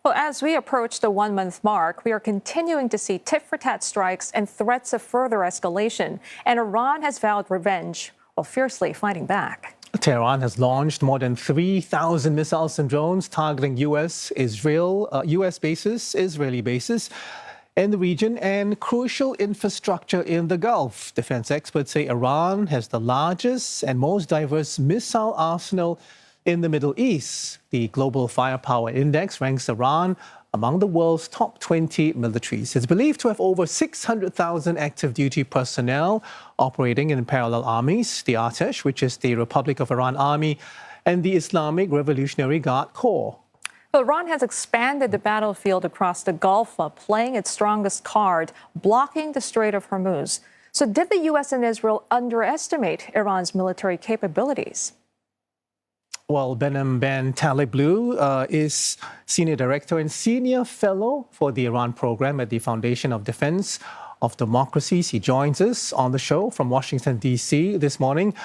Well, as we approach the 1-month mark, we are continuing to see tit-for-tat strikes and threats of further escalation. And Iran has vowed revenge while fiercely fighting back. Tehran has launched more than 3,000 missiles and drones targeting U.S. bases, Israeli bases in the region and crucial infrastructure in the Gulf. Defense experts say Iran has the largest and most diverse missile arsenal in the Middle East. The Global Firepower Index ranks Iran among the world's top 20 militaries. It's believed to have over 600,000 active duty personnel operating in parallel armies, the Artesh, which is the Republic of Iran Army, and the Islamic Revolutionary Guard Corps. Well, Iran has expanded the battlefield across the Gulf while playing its strongest card, blocking the Strait of Hormuz. So did the U.S. and Israel underestimate Iran's military capabilities? Well, Behnam Ben Taleblu is Senior Director and Senior Fellow for the Iran Program at the Foundation of Defense of Democracies. He joins us on the show from Washington, D.C. this morning.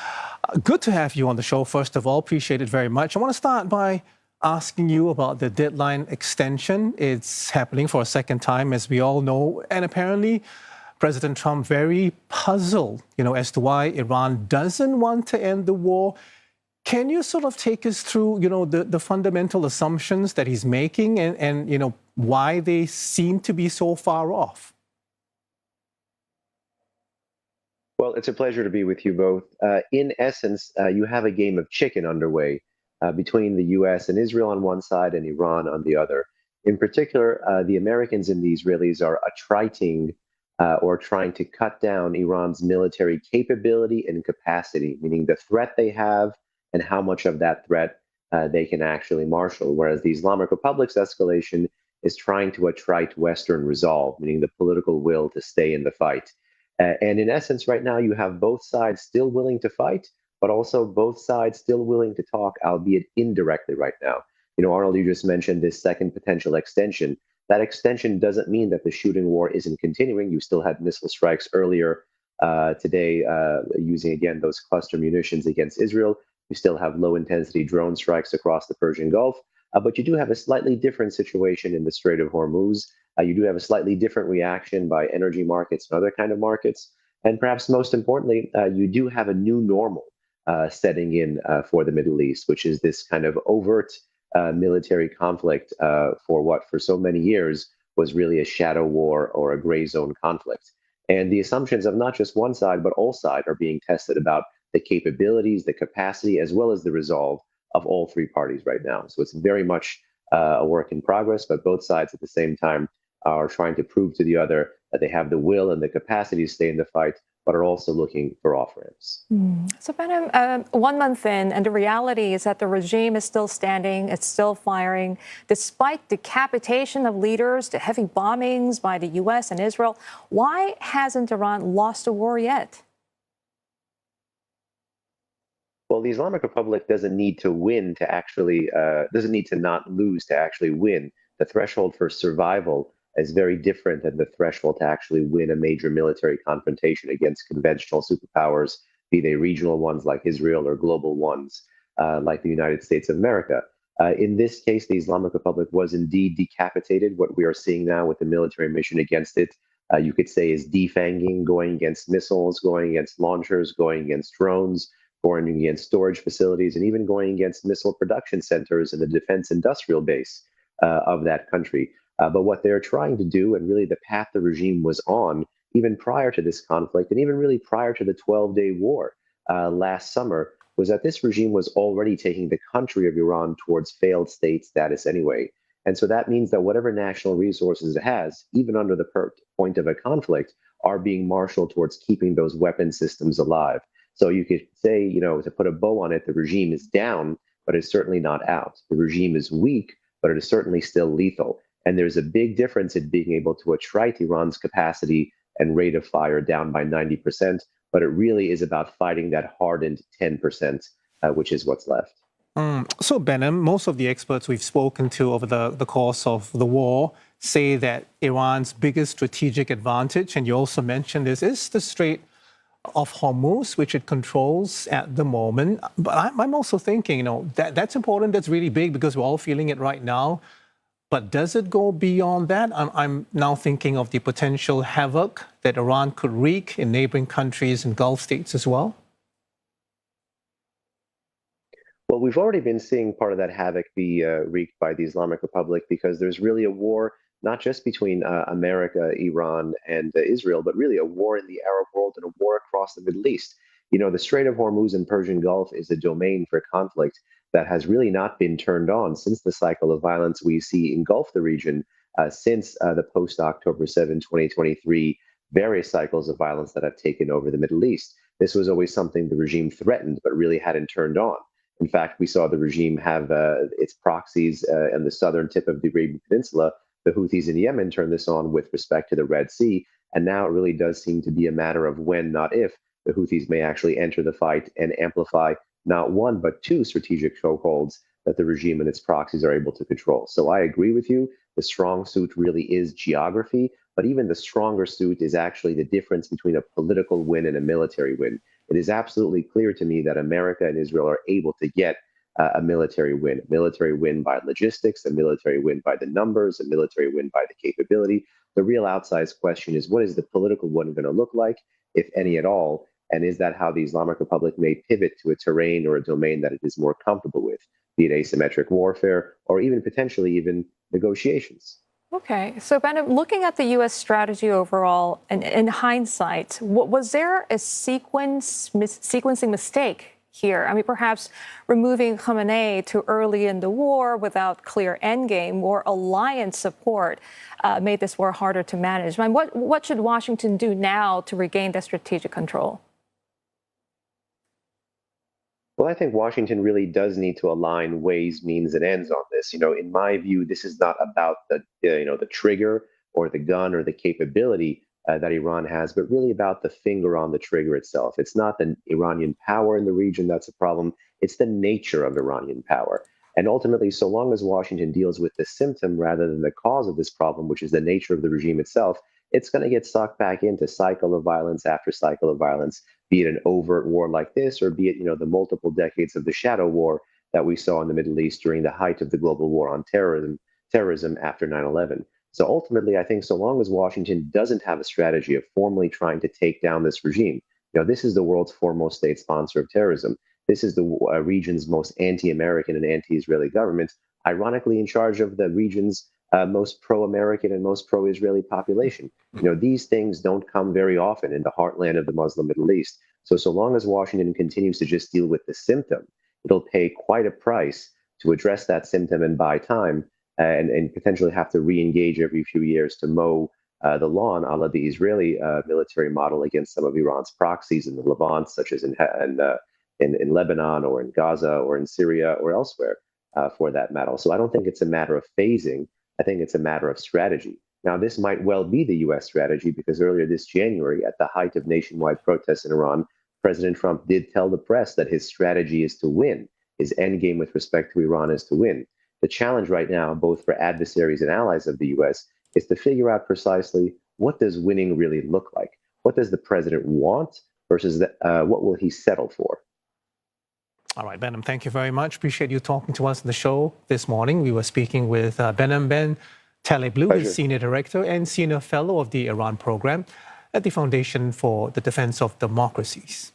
Good to have you on the show, first of all. Appreciate it very much. I want to start by asking you about the deadline extension. It's happening for a second time, as we all know, and apparently President Trump very puzzled, as to why Iran doesn't want to end the war. Can you sort of take us through, the fundamental assumptions that he's making and why they seem to be so far off? Well, it's a pleasure to be with you both. In essence, you have a game of chicken underway between the U.S. and Israel on one side and Iran on the other. In particular, the Americans and the Israelis are attriting or trying to cut down Iran's military capability and capacity, meaning the threat they have and how much of that threat they can actually marshal. Whereas the Islamic Republic's escalation is trying to attrite Western resolve, meaning the political will to stay in the fight. And in essence, right now, you have both sides still willing to fight, but also both sides still willing to talk, albeit indirectly right now. Arnold, you just mentioned this second potential extension. That extension doesn't mean that the shooting war isn't continuing. You still had missile strikes earlier today using, again, those cluster munitions against Israel. You still have low-intensity drone strikes across the Persian Gulf, but you do have a slightly different situation in the Strait of Hormuz. You do have a slightly different reaction by energy markets and other kind of markets. And perhaps most importantly, you do have a new normal setting in for the Middle East, which is this kind of overt military conflict for what for so many years was really a shadow war or a gray zone conflict. And the assumptions of not just one side, but all sides are being tested about the capabilities, the capacity, as well as the resolve of all three parties right now. So it's very much a work in progress, but both sides at the same time are trying to prove to the other that they have the will and the capacity to stay in the fight, but are also looking for off-ramps. So, Behnam, 1 month in, and the reality is that the regime is still standing, it's still firing. Despite decapitation of leaders, the heavy bombings by the U.S. and Israel, why hasn't Iran lost a war yet? Well, the Islamic Republic doesn't need to win to actually, doesn't need to not lose to actually win. The threshold for survival is very different than the threshold to actually win a major military confrontation against conventional superpowers, be they regional ones like Israel or global ones like the United States of America. In this case, the Islamic Republic was indeed decapitated. What we are seeing now with the military mission against it, you could say is defanging, going against missiles, going against launchers, going against drones, going against storage facilities, and even going against missile production centers and the defense industrial base of that country. But what they're trying to do, and really the path the regime was on, even prior to this conflict, and even really prior to the 12-day war last summer, was that this regime was already taking the country of Iran towards failed state status anyway. And so that means that whatever national resources it has, even under the point of a conflict, are being marshaled towards keeping those weapon systems alive. So you could say, to put a bow on it, the regime is down, but it's certainly not out. The regime is weak, but it is certainly still lethal. And there's a big difference in being able to attrite Iran's capacity and rate of fire down by 90%, but it really is about fighting that hardened 10%, which is what's left. So, Behnam, most of the experts we've spoken to over the course of the war say that Iran's biggest strategic advantage, and you also mentioned this, is the Strait of Hormuz, which it controls at the moment. But I'm also thinking, that's important, that's really big because we're all feeling it right now. But does it go beyond that? I'm now thinking of the potential havoc that Iran could wreak in neighboring countries and Gulf states as well. Well, we've already been seeing part of that havoc be wreaked by the Islamic Republic because there's really a war, not just between America, Iran, and Israel, but really a war in the Arab world and a war across the Middle East. You know, the Strait of Hormuz and Persian Gulf is a domain for conflict that has really not been turned on since the cycle of violence we see engulf the region since the post-October 7, 2023, various cycles of violence that have taken over the Middle East. This was always something the regime threatened, but really hadn't turned on. In fact, we saw the regime have its proxies on the southern tip of the Arabian Peninsula, the Houthis in Yemen, turn this on with respect to the Red Sea. And now it really does seem to be a matter of when, not if, the Houthis may actually enter the fight and amplify not one, but two strategic chokeholds that the regime and its proxies are able to control. So I agree with you. The strong suit really is geography, but even the stronger suit is actually the difference between a political win and a military win. It is absolutely clear to me that America and Israel are able to get a military win by logistics, a military win by the numbers, a military win by the capability. The real outsized question is, what is the political win going to look like, if any at all? And is that how the Islamic Republic may pivot to a terrain or a domain that it is more comfortable with, be it asymmetric warfare or even potentially even negotiations? Okay, so Behnam, looking at the U.S. strategy overall, and in hindsight, was there a sequencing mistake here? I mean, perhaps removing Khamenei too early in the war without clear endgame or alliance support made this war harder to manage. I mean, what should Washington do now to regain that strategic control? Well, I think Washington really does need to align ways, means, and ends on this. You know, in my view, this is not about the trigger or the gun or the capability that Iran has, but really about the finger on the trigger itself. It's not the Iranian power in the region that's a problem. It's the nature of Iranian power. And ultimately, so long as Washington deals with the symptom rather than the cause of this problem, which is the nature of the regime itself, it's going to get sucked back into cycle of violence after cycle of violence, be it an overt war like this, or be it, the multiple decades of the shadow war that we saw in the Middle East during the height of the global war on terrorism after 9/11. So ultimately, I think so long as Washington doesn't have a strategy of formally trying to take down this regime, this is the world's foremost state sponsor of terrorism. This is the region's most anti-American and anti-Israeli government, ironically in charge of the region's most pro-American and most pro-Israeli population. These things don't come very often in the heartland of the Muslim Middle East. So long as Washington continues to just deal with the symptom, it'll pay quite a price to address that symptom and buy time and potentially have to re-engage every few years to mow the lawn, a la the Israeli military model, against some of Iran's proxies in the Levant, such as in Lebanon or in Gaza or in Syria or elsewhere, for that matter. So I don't think it's a matter of phasing. I think it's a matter of strategy. Now, this might well be the U.S. strategy because earlier this January, at the height of nationwide protests in Iran, President Trump did tell the press that his strategy is to win. His endgame with respect to Iran is to win. The challenge right now, both for adversaries and allies of the U.S., is to figure out precisely what does winning really look like? What does the president want versus what will he settle for? All right, Behnam, thank you very much. Appreciate you talking to us on the show this morning. We were speaking with Behnam Ben Taleblu, Senior Director and Senior Fellow of the Iran Program at the Foundation for the Defense of Democracies.